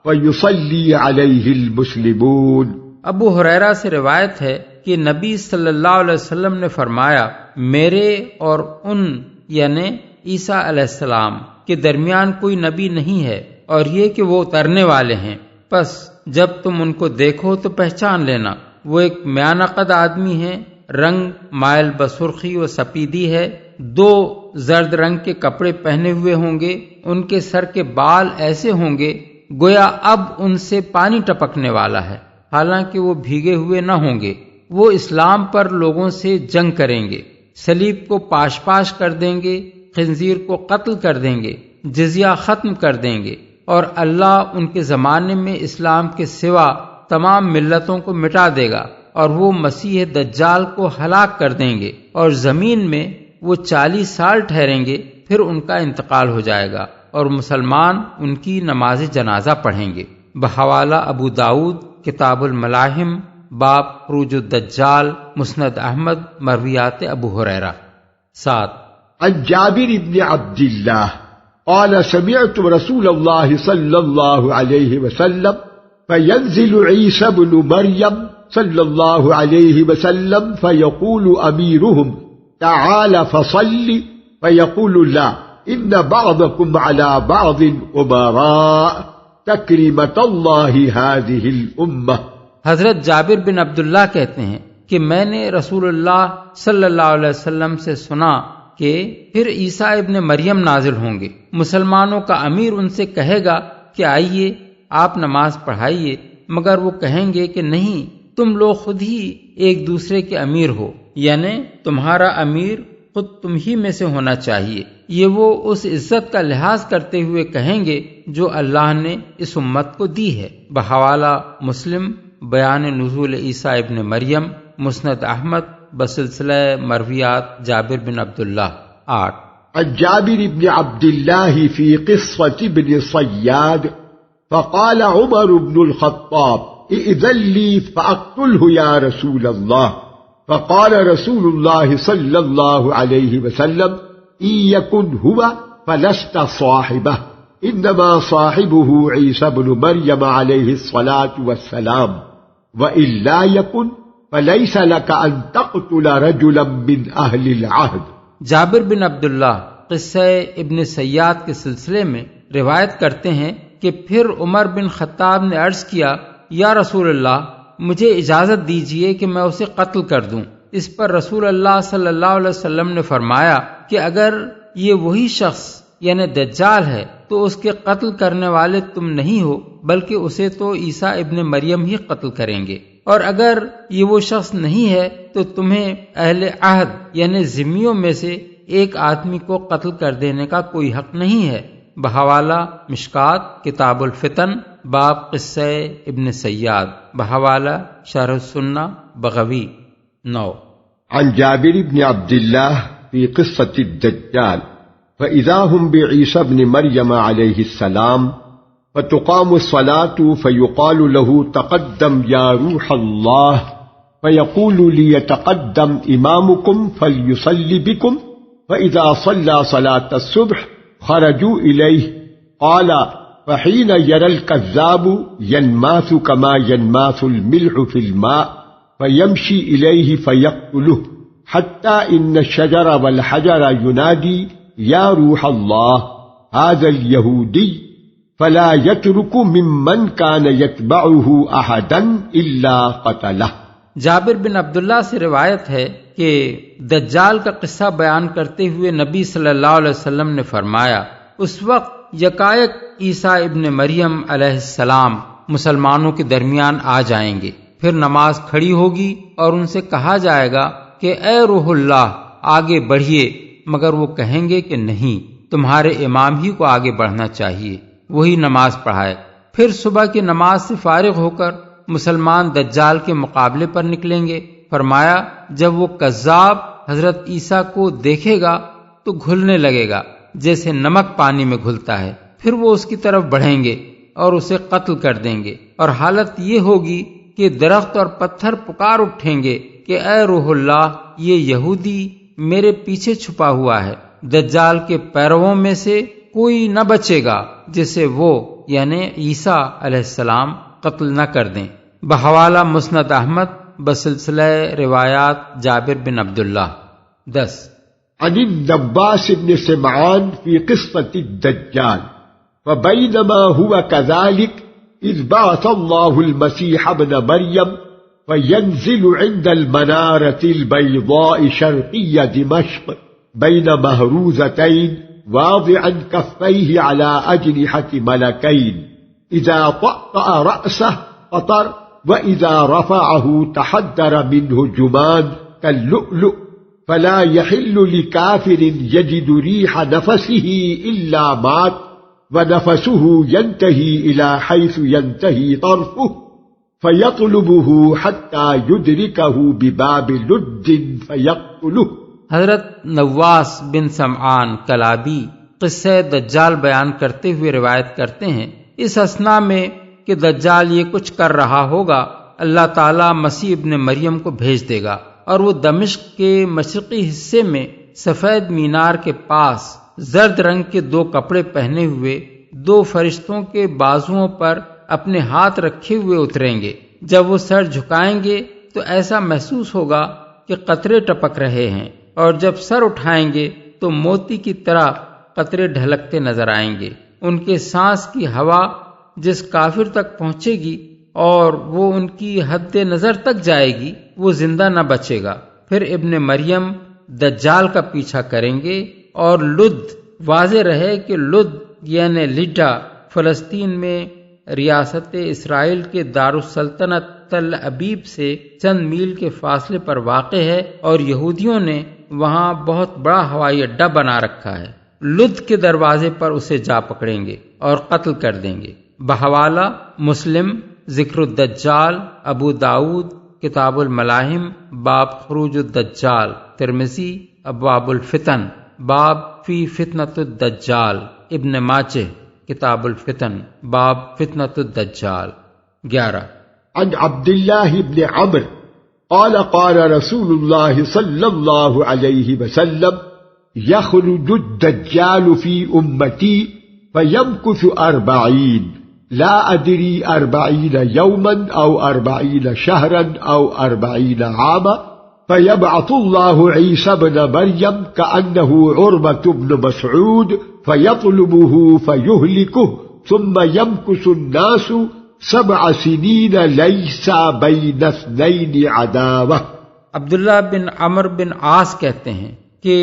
وَيُصَلِّي عَلَيْهِ الْمُسْلِمُونَ۔ ابو ہریرہ سے روایت ہے کہ نبی صلی اللہ علیہ وسلم نے فرمایا، میرے اور ان یعنی عیسیٰ علیہ السلام کے درمیان کوئی نبی نہیں ہے، اور یہ کہ وہ اترنے والے ہیں، پس جب تم ان کو دیکھو تو پہچان لینا، وہ ایک میانہ قد آدمی ہیں، رنگ مائل بسرخی و سپیدی ہے، 2 زرد رنگ کے کپڑے پہنے ہوئے ہوں گے، ان کے سر کے بال ایسے ہوں گے گویا اب ان سے پانی ٹپکنے والا ہے، حالانکہ وہ بھیگے ہوئے نہ ہوں گے۔ وہ اسلام پر لوگوں سے جنگ کریں گے، صلیب کو پاش پاش کر دیں گے، خنزیر کو قتل کر دیں گے، جزیہ ختم کر دیں گے، اور اللہ ان کے زمانے میں اسلام کے سوا تمام ملتوں کو مٹا دے گا، اور وہ مسیح دجال کو ہلاک کر دیں گے، اور زمین میں وہ 40 سال ٹھہریں گے، پھر ان کا انتقال ہو جائے گا، اور مسلمان ان کی نماز جنازہ پڑھیں گے۔ بحوالہ ابو داؤد کتاب الملاحم، باب خروج الدجال، مسند احمد، مرویات ابو ہریرہ۔ 7 عن جابر بن عبد الله قال سمعت رسول الله صلى الله عليه وسلم فينزل عيسى بن مريم صلى الله عليه وسلم فيقول أميرهم تعال فصل فيقول لا إن بعضكم على بعض أمراء تكريمة الله هذه الأمة۔ حضرت جابر بن عبداللہ کہتے ہیں کہ میں نے رسول اللہ صلی اللہ علیہ وسلم سے سنا کہ پھر عیسیٰ ابن مریم نازل ہوں گے، مسلمانوں کا امیر ان سے کہے گا کہ آئیے آپ نماز پڑھائیے، مگر وہ کہیں گے کہ نہیں، تم لوگ خود ہی ایک دوسرے کے امیر ہو، یعنی تمہارا امیر خود تم ہی میں سے ہونا چاہیے۔ یہ وہ اس عزت کا لحاظ کرتے ہوئے کہیں گے جو اللہ نے اس امت کو دی ہے۔ بحوالہ مسلم بیان نزول عیسیٰ ابن مریم، مسند احمد بسلسلہ مرویات جابر بن عبداللہ 8۔ عن جابر بن عبد الله في قصة ابن صياد فقال عمر بن الخطاب ائذن لي فأقتله يا رسول الله، فقال رسول الله صلى الله عليه وسلم إن يكن هو فلست صاحبه، إنما صاحبه عيسى بن مريم عليه الصلاة والسلام، وإن لا يكن فليس لك أن تقتل رجلا من أهل العهد۔ جابر بن عبداللہ قصہ ابن سیاد کے سلسلے میں روایت کرتے ہیں کہ پھر عمر بن خطاب نے عرض کیا، یا رسول اللہ، مجھے اجازت دیجئے کہ میں اسے قتل کر دوں۔ اس پر رسول اللہ صلی اللہ علیہ وسلم نے فرمایا کہ اگر یہ وہی شخص یعنی دجال ہے تو اس کے قتل کرنے والے تم نہیں ہو، بلکہ اسے تو عیسیٰ ابن مریم ہی قتل کریں گے، اور اگر یہ وہ شخص نہیں ہے تو تمہیں اہل عہد یعنی ذمیوں میں سے ایک آدمی کو قتل کر دینے کا کوئی حق نہیں ہے۔ بحوالہ مشکات کتاب الفتن باب قصہ ابن سیاد، بحوالہ شرح السنہ بغوی 9۔ عن جابر بن عبد الله في قصة الدجال فإذا هم بعيسى بن مريم عليه السلام فتقام الصلاة فيقال له تقدم يا روح الله، فيقول ليتقدم إمامكم فليصلي بكم، فإذا صلى صلاة الصبح خرجوا إليه، قال فحين يرى الكذاب ينماث كما ينماث الملح في الماء فيمشي إليه فيقتله، حتى إن الشجر والحجر ينادي يا روح الله هذا اليهودي، فلا يترك ممن كان يتبعه أحدا إلا قتله۔ جابر بن عبداللہ سے روایت ہے کہ دجال کا قصہ بیان کرتے ہوئے نبی صلی اللہ علیہ وسلم نے فرمایا، اس وقت یکایک عیسیٰ ابن مریم علیہ السلام مسلمانوں کے درمیان آ جائیں گے، پھر نماز کھڑی ہوگی اور ان سے کہا جائے گا کہ اے روح اللہ آگے بڑھیے، مگر وہ کہیں گے کہ نہیں، تمہارے امام ہی کو آگے بڑھنا چاہیے، وہی نماز پڑھائے۔ پھر صبح کی نماز سے فارغ ہو کر مسلمان دجال کے مقابلے پر نکلیں گے۔ فرمایا جب وہ کذاب حضرت عیسیٰ کو دیکھے گا تو گھلنے لگے گا جیسے نمک پانی میں گھلتا ہے، پھر وہ اس کی طرف بڑھیں گے اور اسے قتل کر دیں گے، اور حالت یہ ہوگی کہ درخت اور پتھر پکار اٹھیں گے کہ اے روح اللہ، یہ یہودی میرے پیچھے چھپا ہوا ہے۔ دجال کے پیرووں میں سے کوئی نہ بچے گا جسے وہ یعنی عیسیٰ علیہ السلام قتل نہ کر دیں۔ بحوالہ مسند احمد بسلسلہ روایات جابر بن عبداللہ 10۔ عن النباس بن سمعان في قصة الدجال فبينما هو كذلك إذ بعث الله المسيح ابن مريم فينزل عند المنارة البيضاء شرقي دمشق بين مهروزتين واضعا كفيه على أجنحة ملكين، إذا طأطأ رأسه قطر، وإذا رفعه تحدر منه جمان كاللؤلؤ، فلا يحل لكافر يجد ريح نفسه إلا مات، ونفسه ينتهي إلى حيث ينتهي طرفه فيطلبه حتى يدركه بباب لد فيقتله۔ حضرت نواس بن سمعان کلابی قصہ دجال بیان کرتے ہوئے روایت کرتے ہیں، اس اثنا میں کہ دجال یہ کچھ کر رہا ہوگا، اللہ تعالیٰ مسیح ابن مریم کو بھیج دے گا، اور وہ دمشق کے مشرقی حصے میں سفید مینار کے پاس زرد رنگ کے 2 کپڑے پہنے ہوئے 2 فرشتوں کے بازوؤں پر اپنے ہاتھ رکھے ہوئے اتریں گے۔ جب وہ سر جھکائیں گے تو ایسا محسوس ہوگا کہ قطرے ٹپک رہے ہیں، اور جب سر اٹھائیں گے تو موتی کی طرح قطرے ڈھلکتے نظر آئیں گے۔ ان کے سانس کی ہوا جس کافر تک پہنچے گی اور وہ ان کی حد نظر تک جائے گی، وہ زندہ نہ بچے گا۔ پھر ابن مریم دجال کا پیچھا کریں گے، اور لد، واضح رہے کہ لد یعنی لڈا فلسطین میں ریاست اسرائیل کے دارالسلطنت تل ابیب سے چند میل کے فاصلے پر واقع ہے، اور یہودیوں نے وہاں بہت بڑا ہوائی اڈہ بنا رکھا ہے۔ لد کے دروازے پر اسے جا پکڑیں گے اور قتل کر دیں گے۔ بحوالہ مسلم، ذکر الدجال، ابو داود کتاب الملاحم باب خروج الدجال، ترمذی ابواب الفتن باب فی فتنۃ الدجال، ابن ماجہ کتاب الفتن باب فتنۃ الدجال۔ 11 عن عبد الله بن عمرو قال قال رسول الله صلى الله عليه وسلم يخرج الدجال في أمتي فيمكث 40 لا أدري 40 يوما أو 40 شهرا أو 40 عاما فيبعث الله عيسى بن مريم كأنه عربة بن مسعود فيطلبه فيهلكه ثم يمكث الناس 7 سنين ليس بين اثنين عداوة۔ عبداللہ بن عمرو بن عاص کہتے ہیں کہ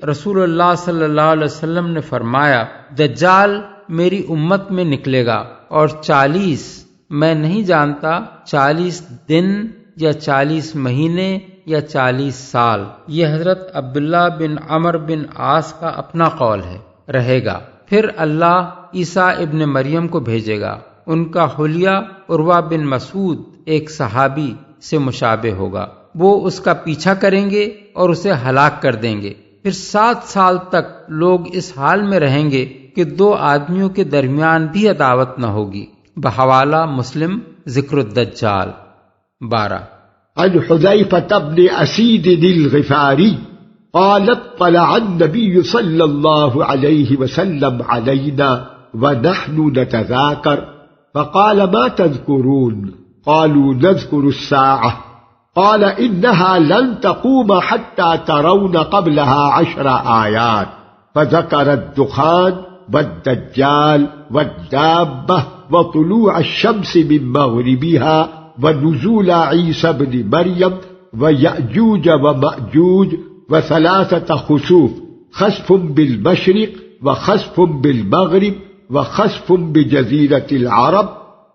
رسول اللہ صلی اللہ علیہ وسلم نے فرمایا، دجال میری امت میں نکلے گا، اور 40 میں نہیں جانتا 40 دن یا 40 مہینے یا 40 سال، یہ حضرت عبداللہ بن عمرو بن عاص کا اپنا قول ہے، رہے گا۔ پھر اللہ عیسیٰ ابن مریم کو بھیجے گا، ان کا حلیہ عروہ بن مسعود ایک صحابی سے مشابہ ہوگا، وہ اس کا پیچھا کریں گے اور اسے ہلاک کر دیں گے۔ پھر 7 سال تک لوگ اس حال میں رہیں گے کہ 2 آدمیوں کے درمیان بھی عداوت نہ ہوگی۔ بحوالہ مسلم، ذکر الدجال۔ 12 عن حذيفة بن أسيد الغفاري قال اطلع النبي صلى الله عليه وسلم علينا ونحن نتذاكر فقال ما تذكرون؟ قالوا نذكر الساعة قال إنها لن تقوم حتى ترون قبلها 10 آيات فذكر الدخان والدجال والدابة وطلوع الشمس من مغربها ونزول عيسى بن مريم ويأجوج ومأجوج و3 خسوف، خسف بالمشرق وخسف بالمغرب وخسف بجزيرة العرب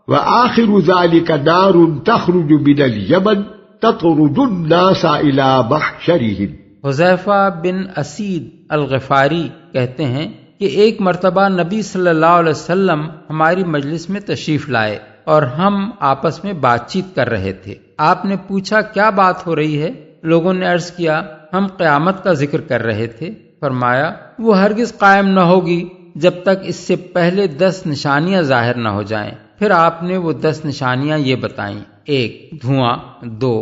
وآخر ذلك نار تخرج من اليمن تطرد الناس إلى محشرهم۔ حذیفہ بن اسید الغفاری کہتے ہیں کہ ایک مرتبہ نبی صلی اللہ علیہ وسلم ہماری مجلس میں تشریف لائے اور ہم آپس میں بات چیت کر رہے تھے۔ آپ نے پوچھا کیا بات ہو رہی ہے؟ لوگوں نے عرض کیا ہم قیامت کا ذکر کر رہے تھے۔ فرمایا وہ ہرگز قائم نہ ہوگی جب تک اس سے پہلے 10 نشانیاں ظاہر نہ ہو جائیں۔ پھر آپ نے وہ 10 نشانیاں یہ بتائیں: 1 دھواں، 2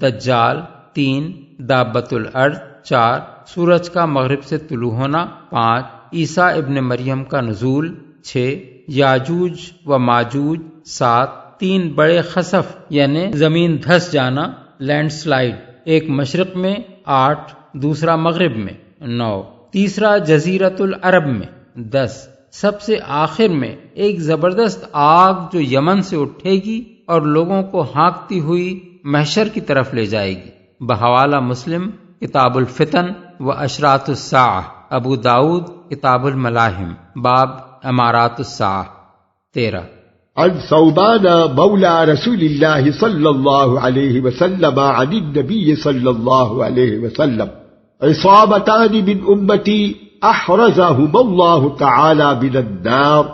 دجال، 3 دابۃ الارض، 4 سورج کا مغرب سے طلوع ہونا، 5 عیسیٰ ابن مریم کا نزول، 6 یاجوج و ماجوج، 7 3 بڑے خسف یعنی زمین دھس جانا، لینڈ سلائیڈ، ایک مشرق میں، 8 دوسرا مغرب میں، 9 تیسرا جزیرۃ العرب میں، 10 سب سے آخر میں ایک زبردست آگ جو یمن سے اٹھے گی اور لوگوں کو ہانکتی ہوئی محشر کی طرف لے جائے گی۔ بحوالہ مسلم کتاب الفتن و اشراط الساعہ، ابو داود کتاب الملاحم باب امارات الساعہ۔ 13 عن ثوبان مولى رسول الله صلى الله عليه وسلم عن النبي صلى الله عليه وسلم عصابتان من أمتي أحرزهما الله تعالى من النار،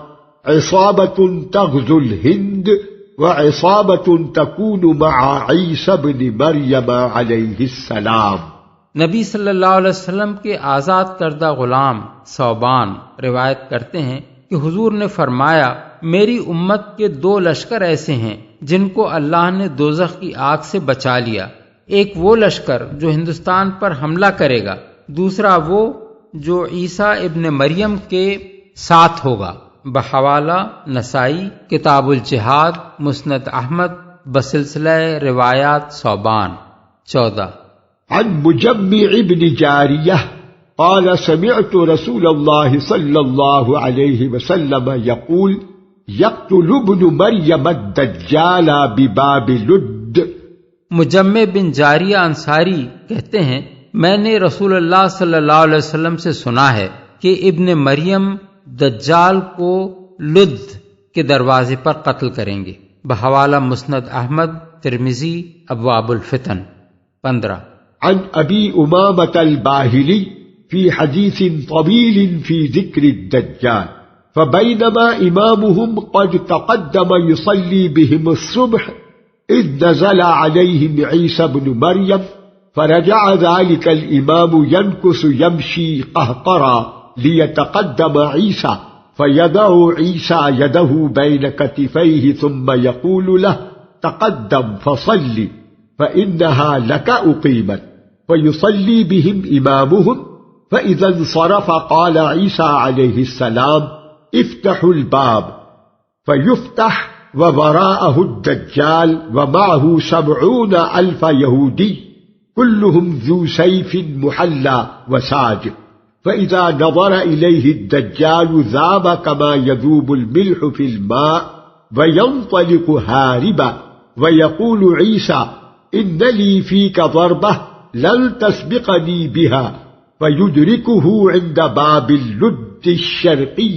عصابة تغزو الهند وعصابة تكون مع عيسى بن مريم عليه السلام۔ نبی صلی اللہ علیہ وسلم کے آزاد کردہ غلام ثوبان روایت کرتے ہیں کہ حضور نے فرمایا میری امت کے 2 لشکر ایسے ہیں جن کو اللہ نے دوزخ کی آگ سے بچا لیا، ایک وہ لشکر جو ہندوستان پر حملہ کرے گا، دوسرا وہ جو عیسیٰ ابن مریم کے ساتھ ہوگا۔ بحوالہ نسائی کتاب الجہاد، مسند احمد بسلسلہ روایات ثوبان۔ 14 عن مجمع بن جارية قال سمعت رسول الله صلى الله عليه وسلم يقول يقتل ابن مريم الدجال بباب لد۔ مجمع بن جاریہ انصاری کہتے ہیں میں نے رسول اللہ صلی اللہ علیہ وسلم سے سنا ہے کہ ابن مریم دجال کو لد کے دروازے پر قتل کریں گے۔ بحوالہ مسند احمد، ترمذی، ابواب الفتن۔ 15 عن ابی امامۃ الباہلی في حديث طويل في ذكر الدجال فبينما إمامهم قد تقدم يصلي بهم الصبح إذ نزل عليهم عيسى بن مريم فرجع ذلك الإمام ينكس يمشي قهقرا ليتقدم عيسى فيضع عيسى يده بين كتفيه ثم يقول له تقدم فصل فإنها لك أقيمت فيصلي بهم إمامهم فإذا انصرف قال عيسى عليه السلام افتحوا الباب فيفتح ووراءه الدجال ومعه 70,000 يهودي كلهم ذو سيف محلى وساج فإذا نظر إليه الدجال ذاب كما يذوب الملح في الماء وينطلق هاربا ويقول عيسى إن لي فيك ضربة لن تسبقني بها فيدركه عند باب اللد الشرقي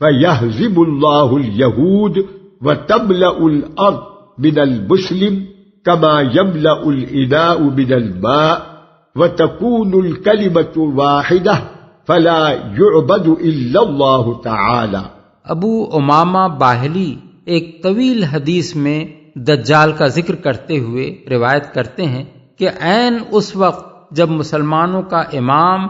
فيهزم الله اليهود وتملأ الأرض من المسلم كما يملأ الإناء من الماء وتكون الكلمة واحدة فلا يعبد إلا الله تعالى۔ ابو امامہ باہلی ایک طویل حدیث میں دجال کا ذکر کرتے ہوئے روایت کرتے ہیں کہ عین اس وقت جب مسلمانوں کا امام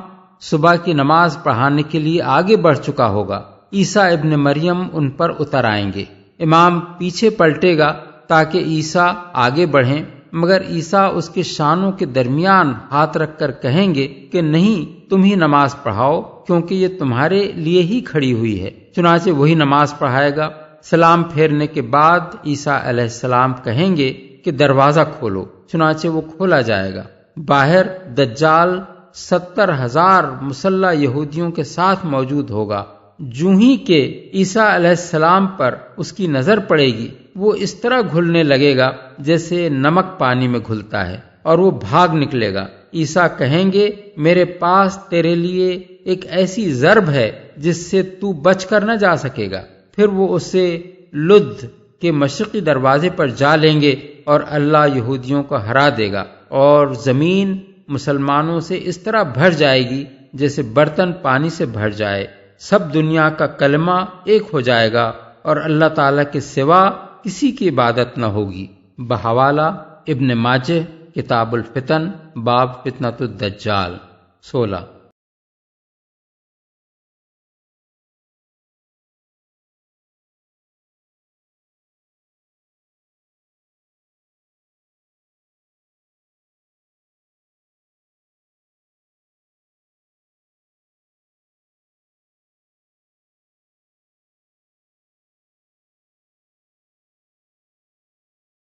صبح کی نماز پڑھانے کے لیے آگے بڑھ چکا ہوگا، عیسیٰ ابن مریم ان پر اتر آئیں گے۔ امام پیچھے پلٹے گا تاکہ عیسیٰ آگے بڑھیں، مگر عیسیٰ اس کے شانوں کے درمیان ہاتھ رکھ کر کہیں گے کہ نہیں، تم ہی نماز پڑھاؤ کیونکہ یہ تمہارے لیے ہی کھڑی ہوئی ہے۔ چنانچہ وہی نماز پڑھائے گا۔ سلام پھیرنے کے بعد عیسیٰ علیہ السلام کہیں گے کہ دروازہ کھولو، چنانچہ وہ کھولا جائے گا۔ باہر دجال 70,000 مسلح یہودیوں کے ساتھ موجود ہوگا۔ جو ہی کہ عیسیٰ علیہ السلام پر اس کی نظر پڑے گی، وہ اس طرح گھلنے لگے گا جیسے نمک پانی میں گھلتا ہے، اور وہ بھاگ نکلے گا۔ عیسیٰ کہیں گے میرے پاس تیرے لیے ایک ایسی ضرب ہے جس سے تو بچ کر نہ جا سکے گا۔ پھر وہ اسے لد کے مشرقی دروازے پر جا لیں گے اور اللہ یہودیوں کو ہرا دے گا، اور زمین مسلمانوں سے اس طرح بھر جائے گی جیسے برتن پانی سے بھر جائے۔ سب دنیا کا کلمہ ایک ہو جائے گا اور اللہ تعالیٰ کے سوا کسی کی عبادت نہ ہوگی۔ بحوالہ ابن ماجہ، کتاب الفتن، باب فتنۃ الدجال۔ 16